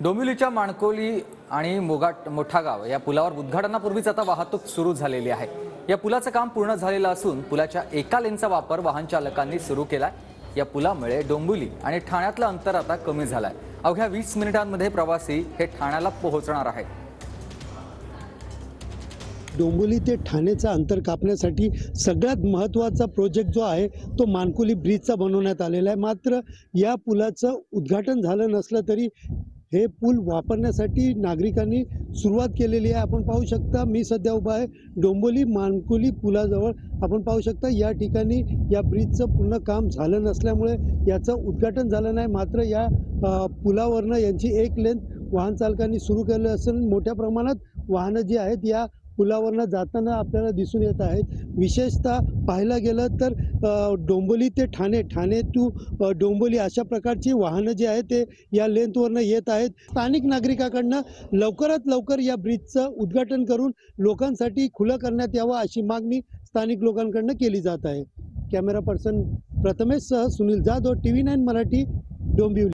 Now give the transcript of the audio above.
डोंबिवलीच्या माणकोली आणि मोठा गाव या पुलावर उद्घाटनापूर्वीच आता वाहतूक सुरू झालेली आहे। या पुलाचं काम पूर्ण झालेलं असून पुलाच्या एका लेनचा वापर वाहन चालकांनी सुरू केलाय। या पुलामुळे डोंबिवली आणि ठाण्यातलं अंतर आता कमी झालंय। अवघ्या 20 मिनिटांमध्ये प्रवासी हे ठाण्याला पोहोचणार आहेत। डोंबिवली ते ठाणेचं अंतर कापण्यासाठी सगळ्यात महत्त्वाचा प्रोजेक्ट जो आहे तो माणकोली ब्रिजचा बनवण्यात आलेला आहे। मात्र या पुलाचं उद्घाटन झालं नसलं तरी हे पूल वापरण्यासाठी नागरिकांनी सुरुवात केलेली आहे। आपण पाहू शकता, मी सध्या उभा आहे डोंबिवली माणकोली पुलाजवळ। आपण पाहू शकता या ठिकाणी या ब्रिजचं पूर्ण काम झालं नसल्यामुळे याचं उद्घाटन झालं नाही। मात्र या पुलावरनं यांची एक लेन वाहन चालकांनी सुरू केलं असून मोठ्या प्रमाणात वाहनं जी आहेत या पुलावरनं जाताना आपल्याला दिसून येत आहेत। विशेषतः पाहायला गेलं तर डोंबिवली ते ठाणे, ठाणे टू डोंबिवली अशा प्रकारची वाहनं जी आहेत ते या लेनवरनं येत आहेत। स्थानिक नागरिकांकडनं लवकरात लवकर या ब्रिजचं उद्घाटन करून लोकांसाठी खुलं करण्यात यावं अशी मागणी स्थानिक लोकांकडनं केली जात आहे। कॅमेरा पर्सन प्रथमेश सह सुनील जाधव, TV9 मराठी, डोंबिवली।